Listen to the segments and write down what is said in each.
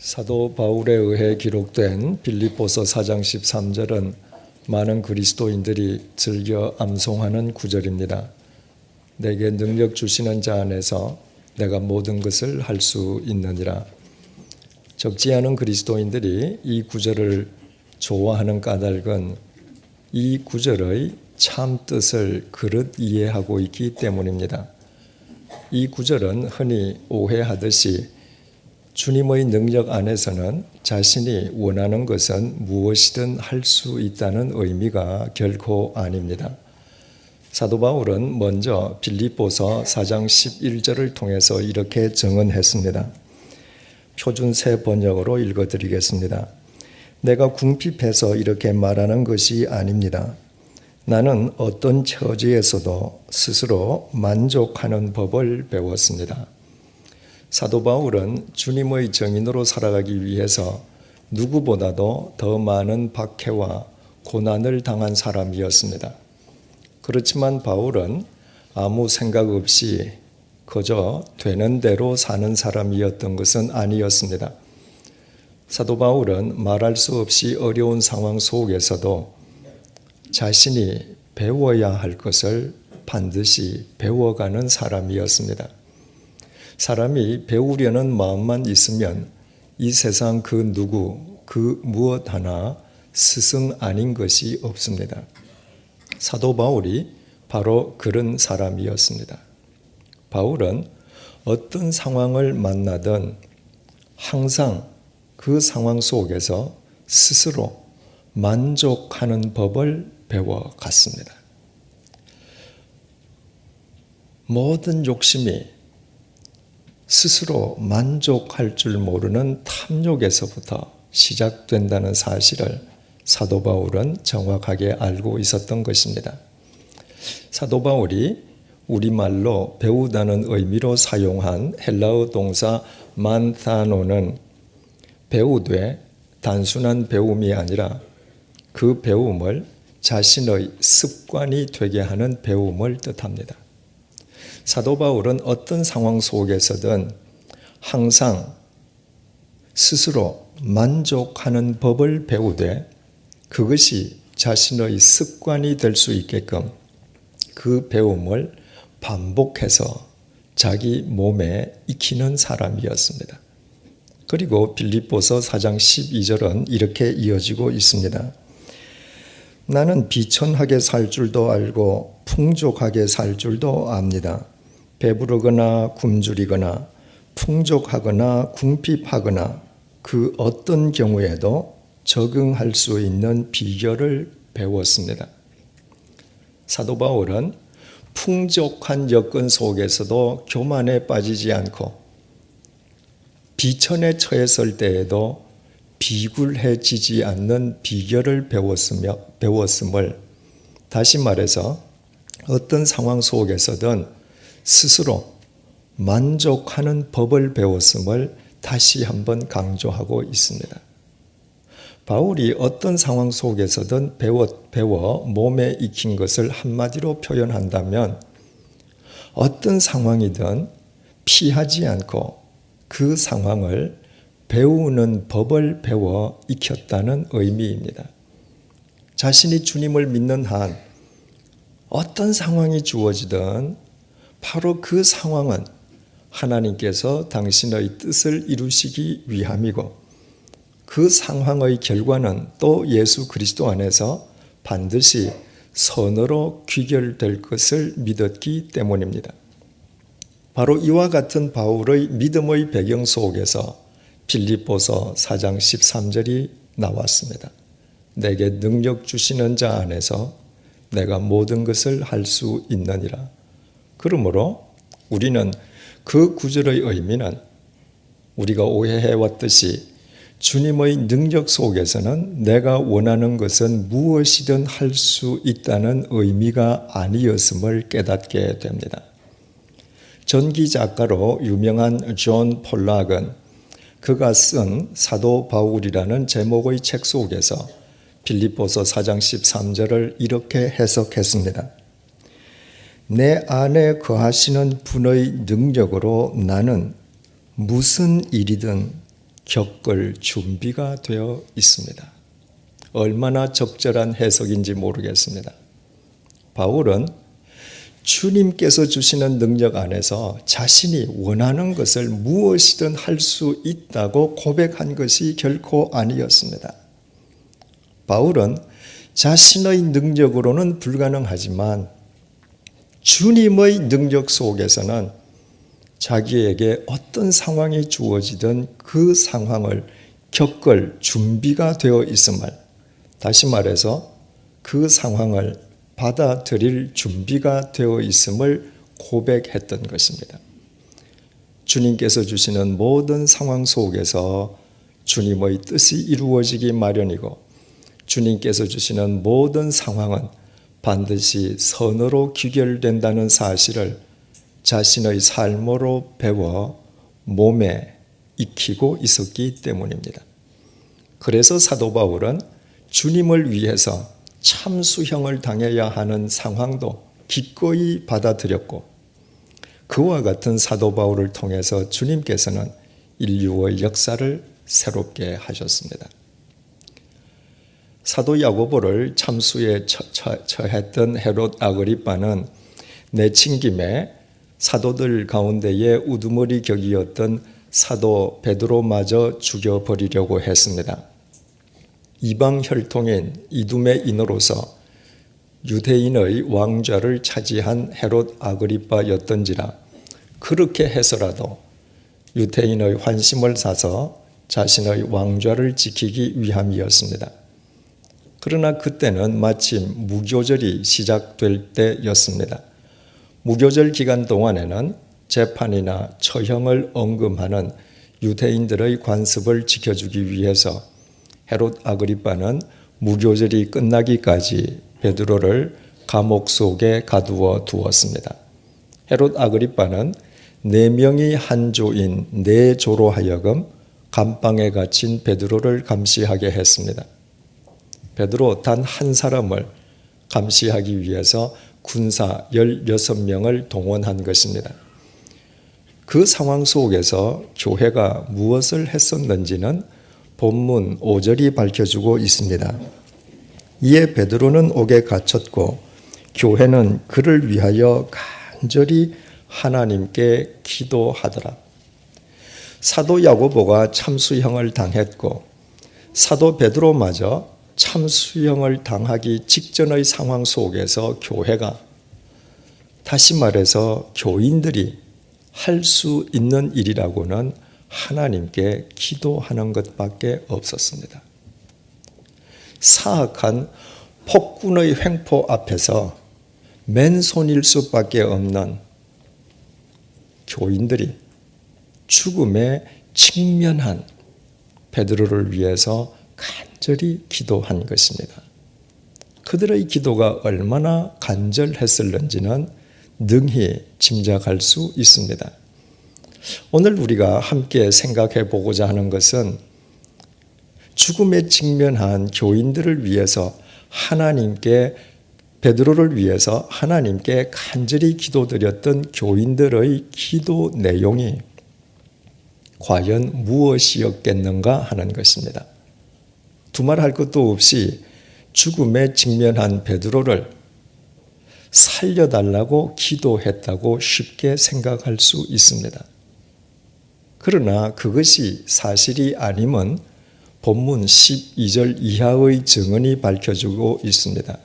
사도 바울에 의해 기록된 빌립보서 4장 13절은 많은 그리스도인들이 즐겨 암송하는 구절입니다. 내게 능력 주시는 자 안에서 내가 모든 것을 할 수 있느니라. 적지 않은 그리스도인들이 이 구절을 좋아하는 까닭은 이 구절의 참 뜻을 그릇 이해하고 있기 때문입니다. 이 구절은 흔히 오해하듯이 주님의 능력 안에서는 자신이 원하는 것은 무엇이든 할 수 있다는 의미가 결코 아닙니다. 사도 바울은 먼저 빌립보서 4장 11절을 통해서 이렇게 증언했습니다. 표준 새 번역으로 읽어드리겠습니다. 내가 궁핍해서 이렇게 말하는 것이 아닙니다. 나는 어떤 처지에서도 스스로 만족하는 법을 배웠습니다. 사도 바울은 주님의 증인으로 살아가기 위해서 누구보다도 더 많은 박해와 고난을 당한 사람이었습니다. 그렇지만 바울은 아무 생각 없이 그저 되는 대로 사는 사람이었던 것은 아니었습니다. 사도 바울은 말할 수 없이 어려운 상황 속에서도 자신이 배워야 할 것을 반드시 배워가는 사람이었습니다. 사람이 배우려는 마음만 있으면 이 세상 그 누구, 그 무엇 하나 스승 아닌 것이 없습니다. 사도 바울이 바로 그런 사람이었습니다. 바울은 어떤 상황을 만나든 항상 그 상황 속에서 스스로 만족하는 법을 배워갔습니다. 모든 욕심이 스스로 만족할 줄 모르는 탐욕에서부터 시작된다는 사실을 사도 바울은 정확하게 알고 있었던 것입니다. 사도 바울이 우리말로 배우다는 의미로 사용한 헬라어 동사 만타노는 배우되 단순한 배움이 아니라 그 배움을 자신의 습관이 되게 하는 배움을 뜻합니다. 사도 바울은 어떤 상황 속에서든 항상 스스로 만족하는 법을 배우되 그것이 자신의 습관이 될 수 있게끔 그 배움을 반복해서 자기 몸에 익히는 사람이었습니다. 그리고 빌립보서 4장 12절은 이렇게 이어지고 있습니다. 나는 비천하게 살 줄도 알고 풍족하게 살 줄도 압니다. 배부르거나 굶주리거나 풍족하거나 궁핍하거나 그 어떤 경우에도 적응할 수 있는 비결을 배웠습니다. 사도 바울은 풍족한 여건 속에서도 교만에 빠지지 않고 비천에 처했을 때에도 비굴해지지 않는 비결을 배웠음을 다시 말해서 어떤 상황 속에서든 스스로 만족하는 법을 배웠음을 다시 한번 강조하고 있습니다. 바울이 어떤 상황 속에서든 배워 몸에 익힌 것을 한마디로 표현한다면 어떤 상황이든 피하지 않고 그 상황을 배우는 법을 배워 익혔다는 의미입니다. 자신이 주님을 믿는 한 어떤 상황이 주어지든 바로 그 상황은 하나님께서 당신의 뜻을 이루시기 위함이고 그 상황의 결과는 또 예수 그리스도 안에서 반드시 선으로 귀결될 것을 믿었기 때문입니다. 바로 이와 같은 바울의 믿음의 배경 속에서 빌립보서 4장 13절이 나왔습니다. 내게 능력 주시는 자 안에서 내가 모든 것을 할 수 있느니라. 그러므로 우리는 그 구절의 의미는 우리가 오해해왔듯이 주님의 능력 속에서는 내가 원하는 것은 무엇이든 할 수 있다는 의미가 아니었음을 깨닫게 됩니다. 전기 작가로 유명한 존 폴락은 그가 쓴 사도 바울이라는 제목의 책 속에서 빌립보서 4장 13절을 이렇게 해석했습니다. 내 안에 거하시는 분의 능력으로 나는 무슨 일이든 겪을 준비가 되어 있습니다. 얼마나 적절한 해석인지 모르겠습니다. 바울은 주님께서 주시는 능력 안에서 자신이 원하는 것을 무엇이든 할 수 있다고 고백한 것이 결코 아니었습니다. 바울은 자신의 능력으로는 불가능하지만 주님의 능력 속에서는 자기에게 어떤 상황이 주어지든 그 상황을 겪을 준비가 되어 있음을, 다시 말해서 그 상황을 받아들일 준비가 되어 있음을 고백했던 것입니다. 주님께서 주시는 모든 상황 속에서 주님의 뜻이 이루어지기 마련이고, 주님께서 주시는 모든 상황은 반드시 선으로 귀결된다는 사실을 자신의 삶으로 배워 몸에 익히고 있었기 때문입니다. 그래서 사도 바울은 주님을 위해서 참수형을 당해야 하는 상황도 기꺼이 받아들였고, 그와 같은 사도 바울을 통해서 주님께서는 인류의 역사를 새롭게 하셨습니다. 사도 야고보를 참수에 처했던 헤롯 아그리빠는 내친김에 사도들 가운데에 우두머리 격이었던 사도 베드로마저 죽여버리려고 했습니다. 이방 혈통인 이두메 인으로서 유대인의 왕좌를 차지한 헤롯 아그리빠였던지라 그렇게 해서라도 유대인의 환심을 사서 자신의 왕좌를 지키기 위함이었습니다. 그러나 그때는 마침 무교절이 시작될 때였습니다. 무교절 기간 동안에는 재판이나 처형을 엄금하는 유대인들의 관습을 지켜주기 위해서 헤롯 아그리빠는 무교절이 끝나기까지 베드로를 감옥 속에 가두어 두었습니다. 헤롯 아그리빠는 4명이 한 조인 4조로 하여금 감방에 갇힌 베드로를 감시하게 했습니다. 베드로 단 한 사람을 감시하기 위해서 군사 16명을 동원한 것입니다. 그 상황 속에서 교회가 무엇을 했었는지는 본문 5절이 밝혀주고 있습니다. 이에 베드로는 옥에 갇혔고 교회는 그를 위하여 간절히 하나님께 기도하더라. 사도 야고보가 참수형을 당했고 사도 베드로마저 참수형을 당하기 직전의 상황 속에서 교회가, 다시 말해서 교인들이 할 수 있는 일이라고는 하나님께 기도하는 것밖에 없었습니다. 사악한 폭군의 횡포 앞에서 맨손일 수밖에 없는 교인들이 죽음에 직면한 베드로를 위해서 간절히 기도한 것입니다. 그들의 기도가 얼마나 간절했을는지는 능히 짐작할 수 있습니다. 오늘 우리가 함께 생각해 보고자 하는 것은 죽음에 직면한 교인들을 위해서 하나님께, 베드로를 위해서 하나님께 간절히 기도드렸던 교인들의 기도 내용이 과연 무엇이었겠는가 하는 것입니다. 두말할 것도 없이 죽음에 직면한 베드로를 살려달라고 기도했다고 쉽게 생각할 수 있습니다. 그러나 그것이 사실이 아님은 본문 12절 이하의 증언이 밝혀주고 있습니다.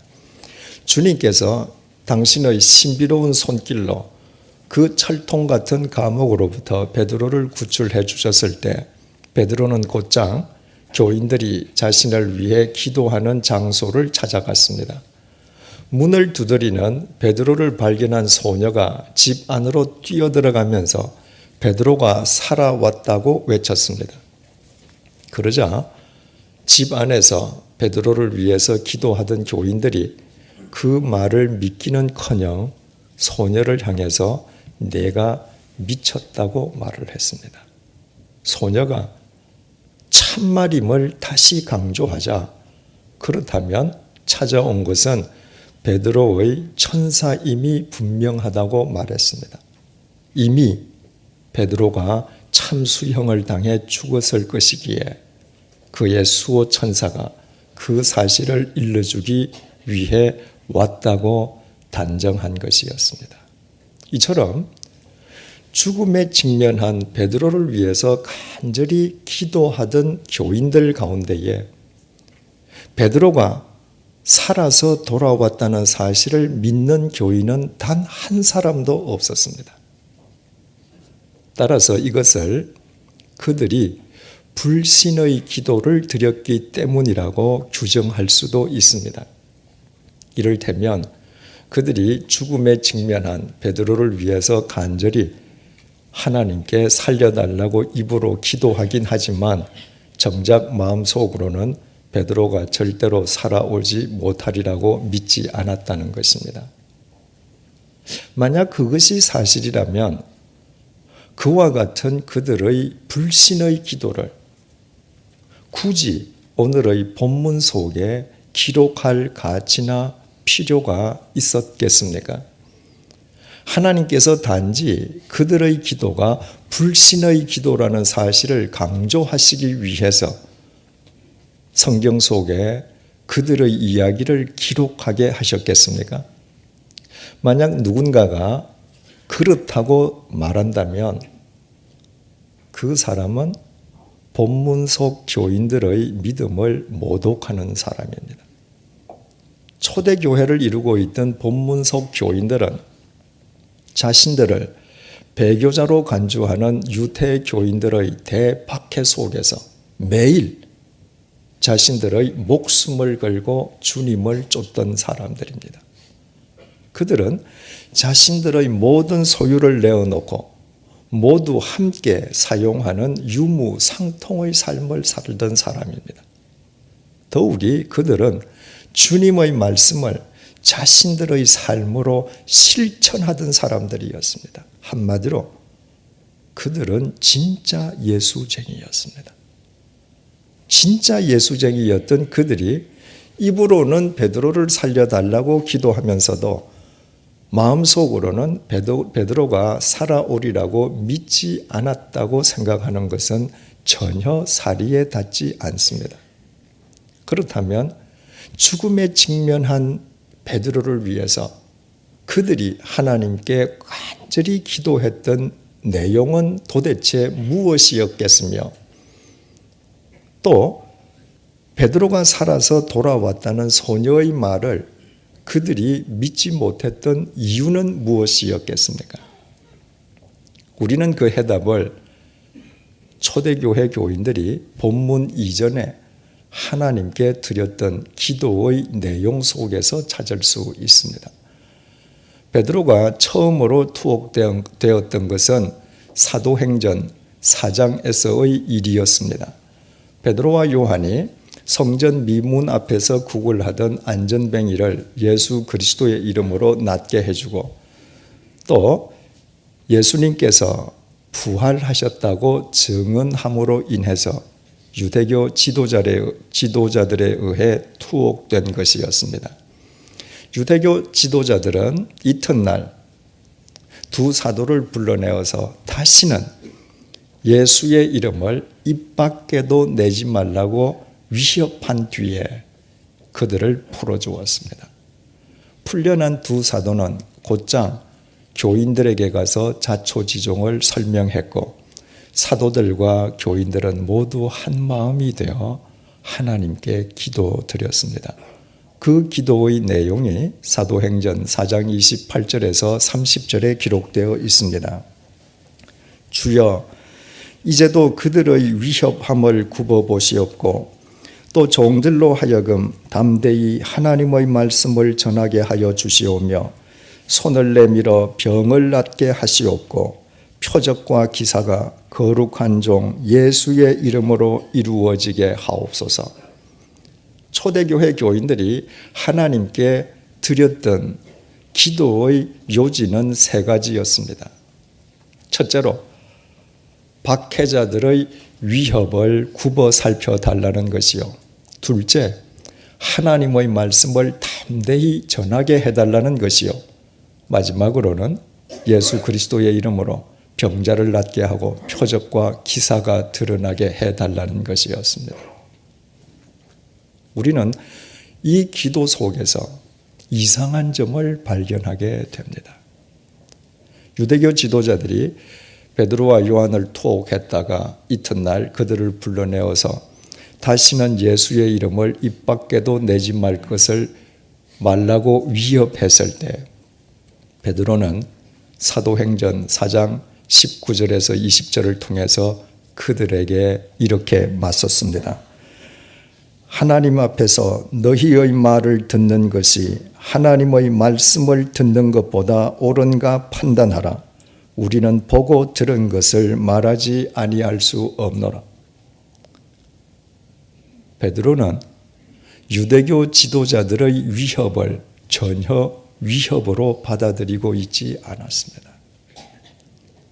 주님께서 당신의 신비로운 손길로 그 철통 같은 감옥으로부터 베드로를 구출해 주셨을 때 베드로는 곧장 교인들이 자신을 위해 기도하는 장소를 찾아갔습니다. 문을 두드리는 베드로를 발견한 소녀가 집 안으로 뛰어들어가면서 베드로가 살아왔다고 외쳤습니다. 그러자 집 안에서 베드로를 위해서 기도하던 교인들이 그 말을 믿기는커녕 소녀를 향해서 내가 미쳤다고 말을 했습니다. 소녀가 참말임을 다시 강조하자 그렇다면 찾아온 것은 베드로의 천사임이 분명하다고 말했습니다. 이미 베드로가 참수형을 당해 죽었을 것이기에 그의 수호 천사가 그 사실을 일러주기 위해 왔다고 단정한 것이었습니다. 이처럼 죽음에 직면한 베드로를 위해서 간절히 기도하던 교인들 가운데에 베드로가 살아서 돌아왔다는 사실을 믿는 교인은 단 한 사람도 없었습니다. 따라서 이것을 그들이 불신의 기도를 드렸기 때문이라고 규정할 수도 있습니다. 이를테면 그들이 죽음에 직면한 베드로를 위해서 간절히 하나님께 살려달라고 입으로 기도하긴 하지만 정작 마음속으로는 베드로가 절대로 살아오지 못하리라고 믿지 않았다는 것입니다. 만약 그것이 사실이라면 그와 같은 그들의 불신의 기도를 굳이 오늘의 본문 속에 기록할 가치나 필요가 있었겠습니까? 하나님께서 단지 그들의 기도가 불신의 기도라는 사실을 강조하시기 위해서 성경 속에 그들의 이야기를 기록하게 하셨겠습니까? 만약 누군가가 그렇다고 말한다면 그 사람은 본문 속 교인들의 믿음을 모독하는 사람입니다. 초대교회를 이루고 있던 본문 속 교인들은 자신들을 배교자로 간주하는 유대 교인들의 대박해 속에서 매일 자신들의 목숨을 걸고 주님을 쫓던 사람들입니다. 그들은 자신들의 모든 소유를 내어놓고 모두 함께 사용하는 유무상통의 삶을 살던 사람입니다. 더욱이 그들은 주님의 말씀을 자신들의 삶으로 실천하던 사람들이었습니다. 한마디로 그들은 진짜 예수쟁이였습니다. 진짜 예수쟁이였던 그들이 입으로는 베드로를 살려달라고 기도하면서도 마음속으로는 베드로가 살아오리라고 믿지 않았다고 생각하는 것은 전혀 사리에 닿지 않습니다. 그렇다면 죽음에 직면한 베드로를 위해서 그들이 하나님께 간절히 기도했던 내용은 도대체 무엇이었겠으며 또 베드로가 살아서 돌아왔다는 소녀의 말을 그들이 믿지 못했던 이유는 무엇이었겠습니까? 우리는 그 해답을 초대교회 교인들이 본문 이전에 하나님께 드렸던 기도의 내용 속에서 찾을 수 있습니다. 베드로가 처음으로 투옥되었던 것은 사도행전 4장에서의 일이었습니다. 베드로와 요한이 성전 미문 앞에서 구걸하던 안전뱅이를 예수 그리스도의 이름으로 낫게 해주고 또 예수님께서 부활하셨다고 증언함으로 인해서 유대교 지도자들에 의해 투옥된 것이었습니다. 유대교 지도자들은 이튿날 두 사도를 불러내어서 다시는 예수의 이름을 입 밖에도 내지 말라고 위협한 뒤에 그들을 풀어주었습니다. 풀려난 두 사도는 곧장 교인들에게 가서 자초지종을 설명했고 사도들과 교인들은 모두 한 마음이 되어 하나님께 기도드렸습니다. 그 기도의 내용이 사도행전 4장 28절에서 30절에 기록되어 있습니다. 주여, 이제도 그들의 위협함을 굽어보시옵고 또 종들로 하여금 담대히 하나님의 말씀을 전하게 하여 주시오며 손을 내밀어 병을 낫게 하시옵고 표적과 기사가 거룩한 종 예수의 이름으로 이루어지게 하옵소서. 초대교회 교인들이 하나님께 드렸던 기도의 요지는 세 가지였습니다. 첫째로 박해자들의 위협을 굽어 살펴달라는 것이요. 둘째, 하나님의 말씀을 담대히 전하게 해달라는 것이요. 마지막으로는 예수 그리스도의 이름으로 병자를 낫게 하고 표적과 기사가 드러나게 해달라는 것이었습니다. 우리는 이 기도 속에서 이상한 점을 발견하게 됩니다. 유대교 지도자들이 베드로와 요한을 투옥했다가 이튿날 그들을 불러내어서 다시는 예수의 이름을 입 밖에도 내지 말 것을 말라고 위협했을 때 베드로는 사도행전 4장 19절에서 20절을 통해서 그들에게 이렇게 맞섰습니다. 하나님 앞에서 너희의 말을 듣는 것이 하나님의 말씀을 듣는 것보다 옳은가 판단하라. 우리는 보고 들은 것을 말하지 아니할 수 없노라. 베드로는 유대교 지도자들의 위협을 전혀 위협으로 받아들이고 있지 않았습니다.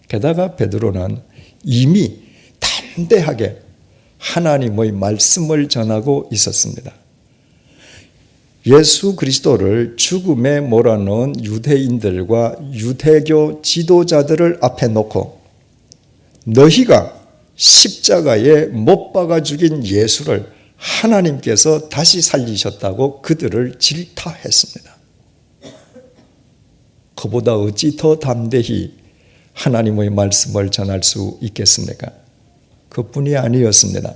게다가 베드로는 이미 담대하게 하나님의 말씀을 전하고 있었습니다. 예수 그리스도를 죽음에 몰아넣은 유대인들과 유대교 지도자들을 앞에 놓고 너희가 십자가에 못 박아 죽인 예수를 하나님께서 다시 살리셨다고 그들을 질타했습니다. 그보다 어찌 더 담대히 하나님의 말씀을 전할 수 있겠습니까? 그뿐이 아니었습니다.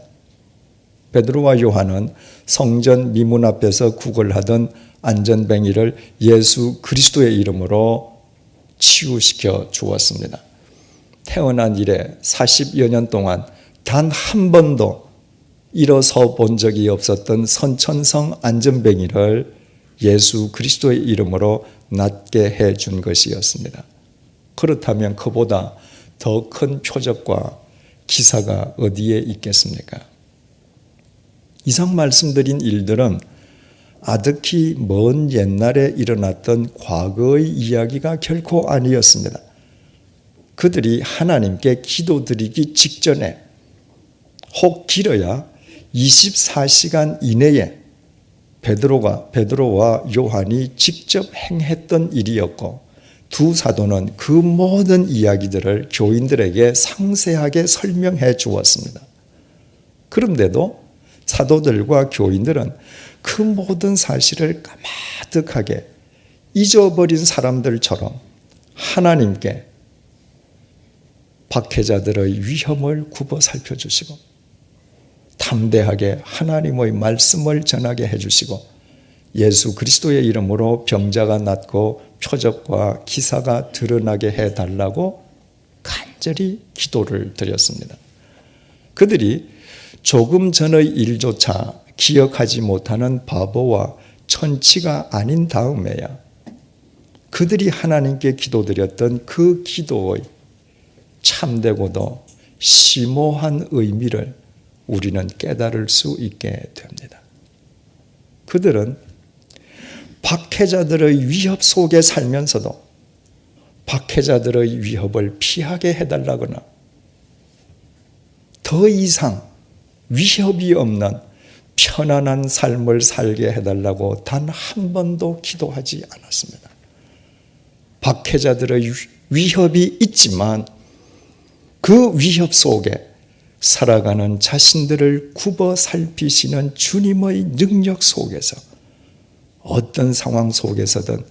베드로와 요한은 성전 미문 앞에서 구걸하던 안전뱅이를 예수 그리스도의 이름으로 치유시켜 주었습니다. 태어난 이래 40여 년 동안 단 한 번도 일어서 본 적이 없었던 선천성 안전뱅이를 예수 그리스도의 이름으로 낫게 해준 것이었습니다. 그렇다면 그보다 더 큰 표적과 기사가 어디에 있겠습니까? 이상 말씀드린 일들은 아득히 먼 옛날에 일어났던 과거의 이야기가 결코 아니었습니다. 그들이 하나님께 기도드리기 직전에 혹 길어야 24시간 이내에 베드로와 요한이 직접 행했던 일이었고 두 사도는 그 모든 이야기들을 교인들에게 상세하게 설명해 주었습니다. 그런데도 사도들과 교인들은 그 모든 사실을 까마득하게 잊어버린 사람들처럼 하나님께 박해자들의 위험을 굽어 살펴주시고 담대하게 하나님의 말씀을 전하게 해주시고 예수 그리스도의 이름으로 병자가 낫고 표적과 기사가 드러나게 해달라고 간절히 기도를 드렸습니다. 그들이 조금 전의 일조차 기억하지 못하는 바보와 천치가 아닌 다음에야 그들이 하나님께 기도드렸던 그 기도의 참되고도 심오한 의미를 우리는 깨달을 수 있게 됩니다. 그들은 박해자들의 위협 속에 살면서도 박해자들의 위협을 피하게 해달라거나 더 이상 위협이 없는 편안한 삶을 살게 해달라고 단 한 번도 기도하지 않았습니다. 박해자들의 위협이 있지만 그 위협 속에 살아가는 자신들을 굽어 살피시는 주님의 능력 속에서 어떤 상황 속에서든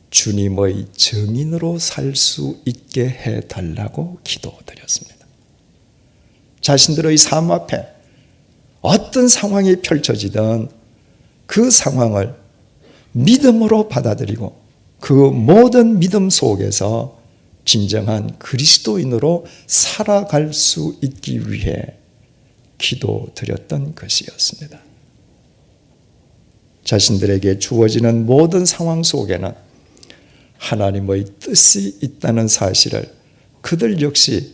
주님의 증인으로 살 수 있게 해달라고 기도드렸습니다. 자신들의 삶 앞에 어떤 상황이 펼쳐지든 그 상황을 믿음으로 받아들이고 그 모든 믿음 속에서 진정한 그리스도인으로 살아갈 수 있기 위해 기도드렸던 것이었습니다. 자신들에게 주어지는 모든 상황 속에는 하나님의 뜻이 있다는 사실을 그들 역시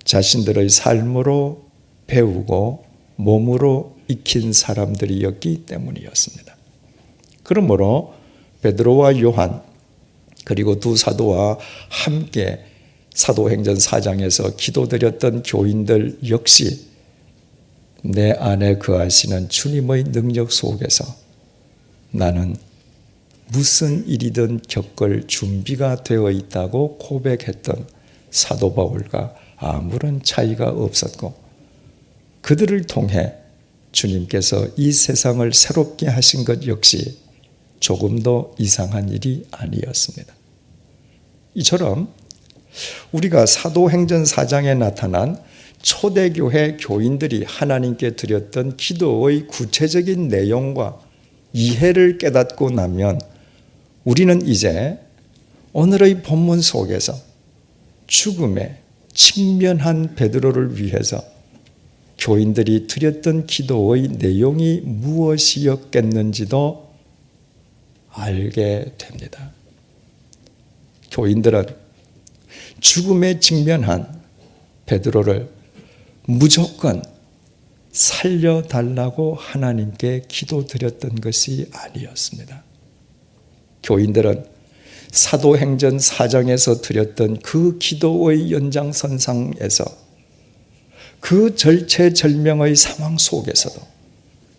자신들의 삶으로 배우고 몸으로 익힌 사람들이었기 때문이었습니다. 그러므로 베드로와 요한 그리고 두 사도와 함께 사도행전 4장에서 기도드렸던 교인들 역시 내 안에 거하시는 주님의 능력 속에서 나는 무슨 일이든 겪을 준비가 되어 있다고 고백했던 사도 바울과 아무런 차이가 없었고 그들을 통해 주님께서 이 세상을 새롭게 하신 것 역시 조금도 이상한 일이 아니었습니다. 이처럼 우리가 사도행전 4장에 나타난 초대교회 교인들이 하나님께 드렸던 기도의 구체적인 내용과 이해를 깨닫고 나면 우리는 이제 오늘의 본문 속에서 죽음에 직면한 베드로를 위해서 교인들이 드렸던 기도의 내용이 무엇이었겠는지도 알게 됩니다. 교인들은 죽음에 직면한 베드로를 무조건 살려달라고 하나님께 기도드렸던 것이 아니었습니다. 교인들은 사도행전 4장에서 드렸던 그 기도의 연장선상에서 그 절체절명의 상황 속에서도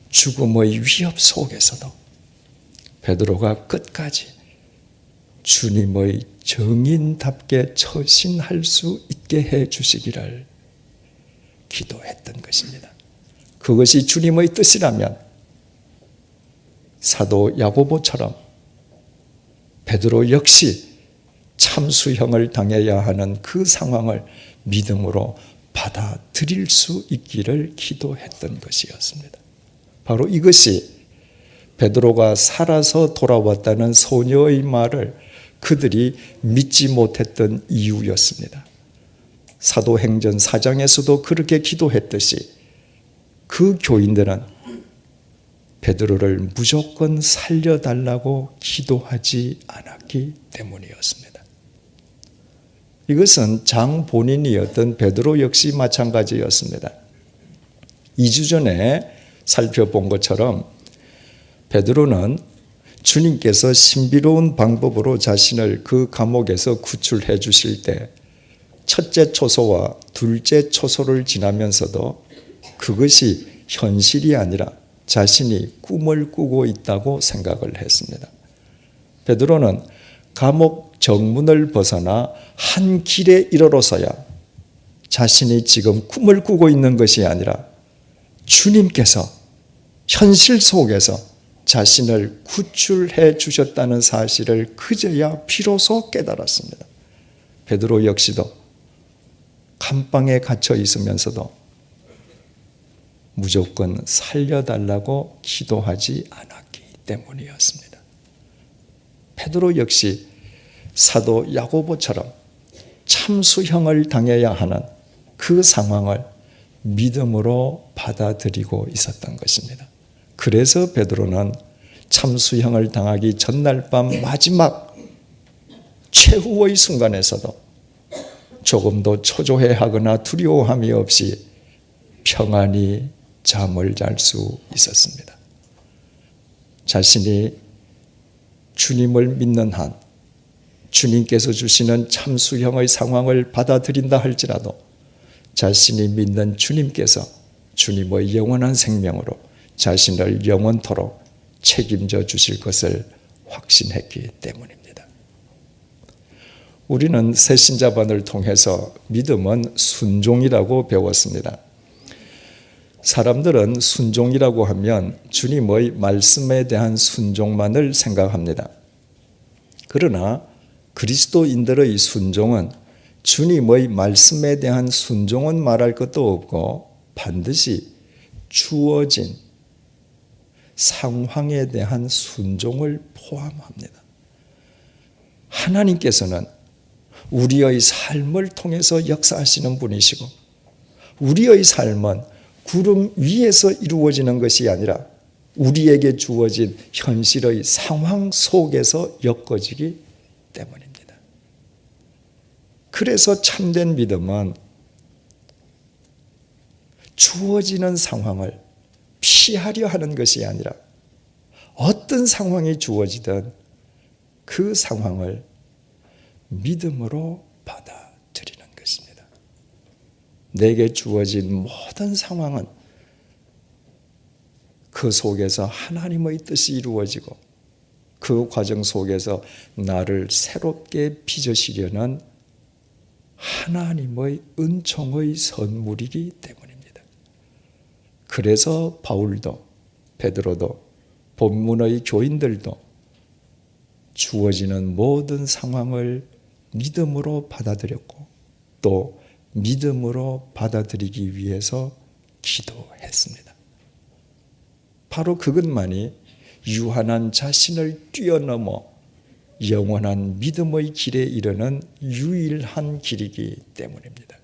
죽음의 위협 속에서도 베드로가 끝까지 주님의 정인답게 처신할 수 있게 해 주시기를 기도했던 것입니다. 그것이 주님의 뜻이라면 사도 야고보처럼 베드로 역시 참수형을 당해야 하는 그 상황을 믿음으로 받아들일 수 있기를 기도했던 것이었습니다. 바로 이것이 베드로가 살아서 돌아왔다는 소녀의 말을 그들이 믿지 못했던 이유였습니다. 사도행전 4장에서도 그렇게 기도했듯이 그 교인들은 베드로를 무조건 살려달라고 기도하지 않았기 때문이었습니다. 이것은 장 본인이었던 베드로 역시 마찬가지였습니다. 2주 전에 살펴본 것처럼 베드로는 주님께서 신비로운 방법으로 자신을 그 감옥에서 구출해 주실 때 첫째 초소와 둘째 초소를 지나면서도 그것이 현실이 아니라 자신이 꿈을 꾸고 있다고 생각을 했습니다. 베드로는 감옥 정문을 벗어나 한 길에 이르러서야 자신이 지금 꿈을 꾸고 있는 것이 아니라 주님께서 현실 속에서 자신을 구출해 주셨다는 사실을 그제야 비로소 깨달았습니다. 베드로 역시도 감방에 갇혀 있으면서도 무조건 살려달라고 기도하지 않았기 때문이었습니다. 베드로 역시 사도 야고보처럼 참수형을 당해야 하는 그 상황을 믿음으로 받아들이고 있었던 것입니다. 그래서 베드로는 참수형을 당하기 전날 밤 마지막 최후의 순간에서도 조금도 초조해하거나 두려워함이 없이 평안히 잠을 잘 수 있었습니다. 자신이 주님을 믿는 한 주님께서 주시는 참수형의 상황을 받아들인다 할지라도 자신이 믿는 주님께서 주님의 영원한 생명으로 자신을 영원토록 책임져 주실 것을 확신했기 때문입니다. 우리는 새신자반을 통해서 믿음은 순종이라고 배웠습니다. 사람들은 순종이라고 하면 주님의 말씀에 대한 순종만을 생각합니다. 그러나 그리스도인들의 순종은 주님의 말씀에 대한 순종은 말할 것도 없고 반드시 주어진 상황에 대한 순종을 포함합니다. 하나님께서는 우리의 삶을 통해서 역사하시는 분이시고 우리의 삶은 구름 위에서 이루어지는 것이 아니라 우리에게 주어진 현실의 상황 속에서 엮어지기 때문입니다. 그래서 참된 믿음은 주어지는 상황을 피하려 하는 것이 아니라 어떤 상황이 주어지든 그 상황을 믿음으로 받아들이는 것입니다. 내게 주어진 모든 상황은 그 속에서 하나님의 뜻이 이루어지고 그 과정 속에서 나를 새롭게 빚으시려는 하나님의 은총의 선물이기 때문입니다. 그래서 바울도 베드로도 본문의 교인들도 주어지는 모든 상황을 믿음으로 받아들였고 또 믿음으로 받아들이기 위해서 기도했습니다. 바로 그것만이 유한한 자신을 뛰어넘어 영원한 믿음의 길에 이르는 유일한 길이기 때문입니다.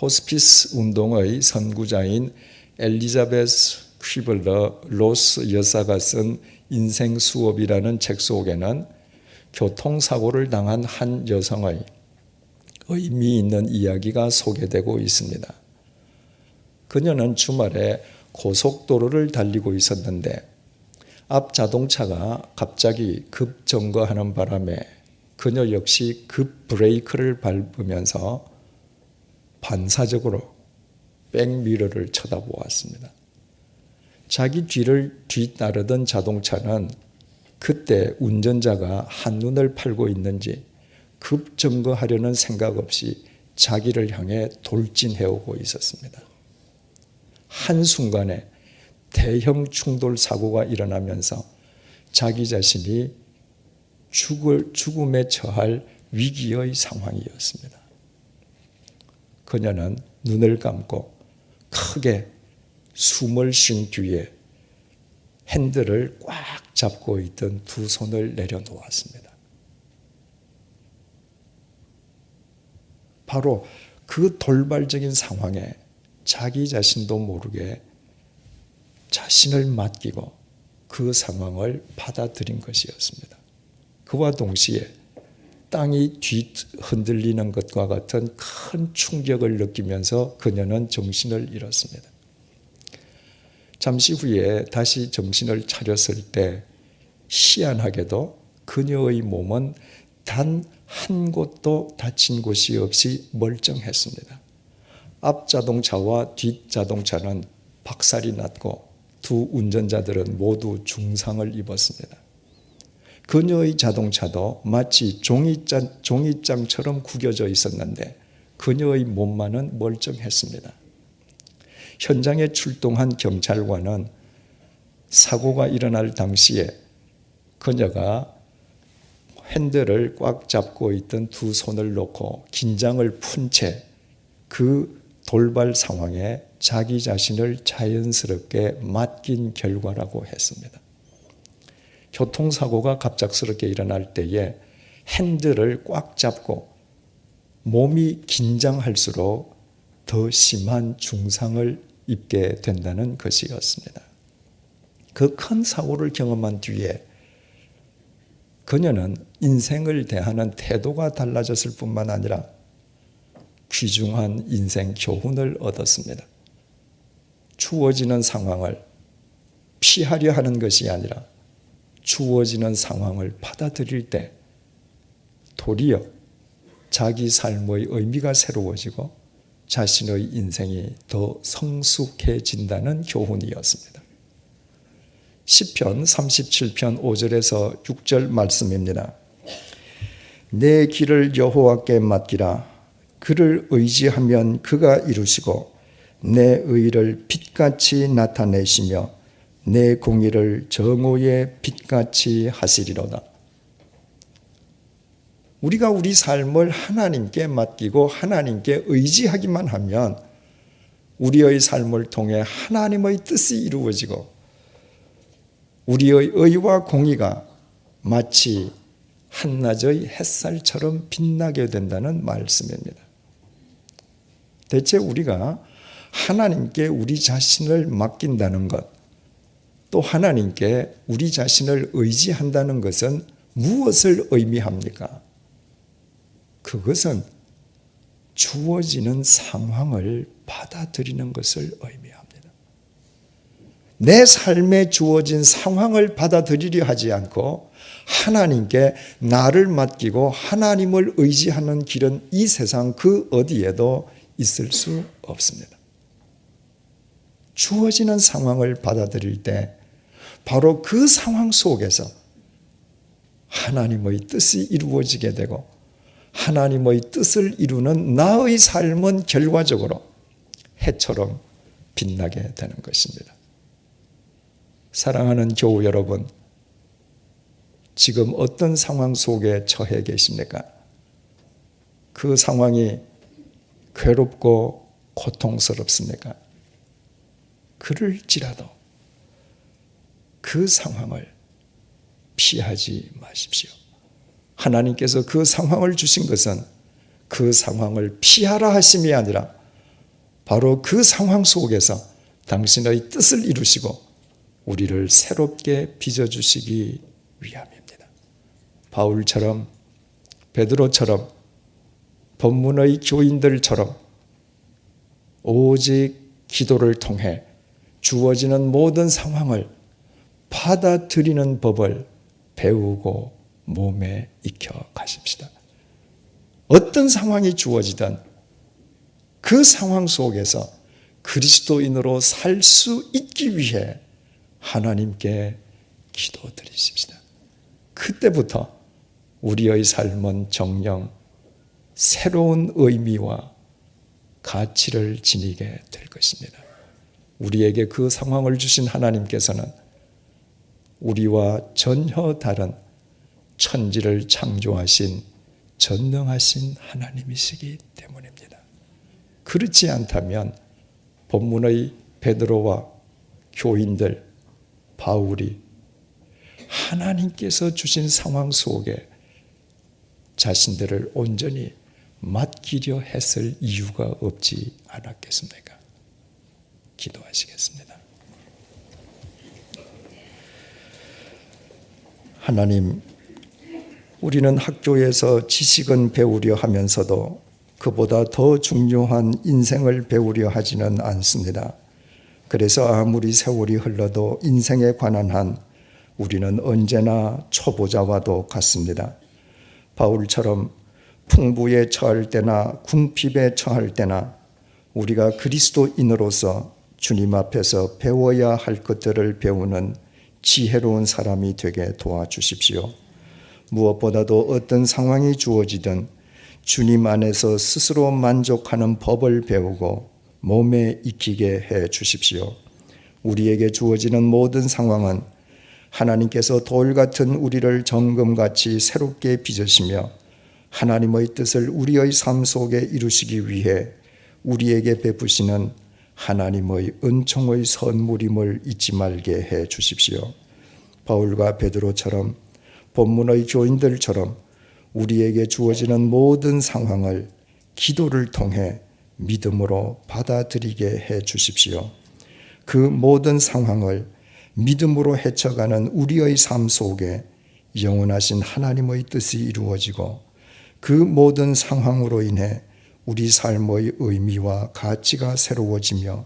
호스피스 운동의 선구자인 엘리자베스 퀴블러 로스 여사가 쓴 인생 수업이라는 책 속에는 교통사고를 당한 한 여성의 의미 있는 이야기가 소개되고 있습니다. 그녀는 주말에 고속도로를 달리고 있었는데 앞 자동차가 갑자기 급정거하는 바람에 그녀 역시 급 브레이크를 밟으면서 반사적으로 백미러를 쳐다보았습니다. 자기 뒤를 뒤따르던 자동차는 그때 운전자가 한눈을 팔고 있는지 급정거하려는 생각 없이 자기를 향해 돌진해오고 있었습니다. 한순간에 대형 충돌 사고가 일어나면서 자기 자신이 죽음에 처할 위기의 상황이었습니다. 그녀는 눈을 감고 크게 숨을 쉰 뒤에 핸들을 꽉 잡고 있던 두 손을 내려놓았습니다. 바로 그 돌발적인 상황에 자기 자신도 모르게 자신을 맡기고 그 상황을 받아들인 것이었습니다. 그와 동시에 땅이 뒤흔들리는 것과 같은 큰 충격을 느끼면서 그녀는 정신을 잃었습니다. 잠시 후에 다시 정신을 차렸을 때 희한하게도 그녀의 몸은 단 한 곳도 다친 곳이 없이 멀쩡했습니다. 앞 자동차와 뒷 자동차는 박살이 났고 두 운전자들은 모두 중상을 입었습니다. 그녀의 자동차도 마치 종이장처럼 구겨져 있었는데 그녀의 몸만은 멀쩡했습니다. 현장에 출동한 경찰관은 사고가 일어날 당시에 그녀가 핸들을 꽉 잡고 있던 두 손을 놓고 긴장을 푼 채 그 돌발 상황에 자기 자신을 자연스럽게 맡긴 결과라고 했습니다. 교통사고가 갑작스럽게 일어날 때에 핸들을 꽉 잡고 몸이 긴장할수록 더 심한 중상을 입게 된다는 것이었습니다. 그 큰 사고를 경험한 뒤에 그녀는 인생을 대하는 태도가 달라졌을 뿐만 아니라 귀중한 인생 교훈을 얻었습니다. 주어지는 상황을 피하려 하는 것이 아니라 주어지는 상황을 받아들일 때 도리어 자기 삶의 의미가 새로워지고 자신의 인생이 더 성숙해진다는 교훈이었습니다. 시편 37편 5절에서 6절 말씀입니다. 내 길을 여호와께 맡기라. 그를 의지하면 그가 이루시고 내 의를 빛같이 나타내시며 내 공의를 정오의 빛같이 하시리로다. 우리가 우리 삶을 하나님께 맡기고 하나님께 의지하기만 하면 우리의 삶을 통해 하나님의 뜻이 이루어지고 우리의 의와 공의가 마치 한낮의 햇살처럼 빛나게 된다는 말씀입니다. 대체 우리가 하나님께 우리 자신을 맡긴다는 것, 또 하나님께 우리 자신을 의지한다는 것은 무엇을 의미합니까? 그것은 주어지는 상황을 받아들이는 것을 의미합니다. 내 삶에 주어진 상황을 받아들이려 하지 않고 하나님께 나를 맡기고 하나님을 의지하는 길은 이 세상 그 어디에도 있을 수 없습니다. 주어지는 상황을 받아들일 때 바로 그 상황 속에서 하나님의 뜻이 이루어지게 되고 하나님의 뜻을 이루는 나의 삶은 결과적으로 해처럼 빛나게 되는 것입니다. 사랑하는 교우 여러분, 지금 어떤 상황 속에 처해 계십니까? 그 상황이 괴롭고 고통스럽습니까? 그럴지라도 그 상황을 피하지 마십시오. 하나님께서 그 상황을 주신 것은 그 상황을 피하라 하심이 아니라 바로 그 상황 속에서 당신의 뜻을 이루시고 우리를 새롭게 빚어주시기 위함입니다. 바울처럼, 베드로처럼, 본문의 교인들처럼 오직 기도를 통해 주어지는 모든 상황을 받아들이는 법을 배우고 몸에 익혀 가십시다. 어떤 상황이 주어지든 그 상황 속에서 그리스도인으로 살 수 있기 위해 하나님께 기도드리십시다. 그때부터 우리의 삶은 정녕 새로운 의미와 가치를 지니게 될 것입니다. 우리에게 그 상황을 주신 하나님께서는 우리와 전혀 다른 천지를 창조하신 전능하신 하나님이시기 때문입니다. 그렇지 않다면 본문의 베드로와 교인들, 바울이 하나님께서 주신 상황 속에 자신들을 온전히 맡기려 했을 이유가 없지 않았겠습니까? 기도하시겠습니다. 하나님, 우리는 학교에서 지식은 배우려 하면서도 그보다 더 중요한 인생을 배우려 하지는 않습니다. 그래서 아무리 세월이 흘러도 인생에 관한 한 우리는 언제나 초보자와도 같습니다. 바울처럼 풍부에 처할 때나 궁핍에 처할 때나 우리가 그리스도인으로서 주님 앞에서 배워야 할 것들을 배우는 지혜로운 사람이 되게 도와주십시오. 무엇보다도 어떤 상황이 주어지든 주님 안에서 스스로 만족하는 법을 배우고 몸에 익히게 해 주십시오. 우리에게 주어지는 모든 상황은 하나님께서 돌 같은 우리를 정금같이 새롭게 빚으시며 하나님의 뜻을 우리의 삶 속에 이루시기 위해 우리에게 베푸시는 하나님의 은총의 선물임을 잊지 말게 해 주십시오. 바울과 베드로처럼 본문의 교인들처럼 우리에게 주어지는 모든 상황을 기도를 통해 믿음으로 받아들이게 해 주십시오. 그 모든 상황을 믿음으로 헤쳐가는 우리의 삶 속에 영원하신 하나님의 뜻이 이루어지고 그 모든 상황으로 인해 우리 삶의 의미와 가치가 새로워지며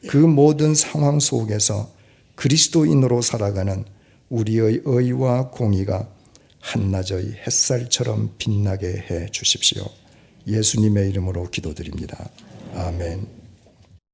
그 모든 상황 속에서 그리스도인으로 살아가는 우리의 의와 공의가 한낮의 햇살처럼 빛나게 해 주십시오. 예수님의 이름으로 기도드립니다. 아멘.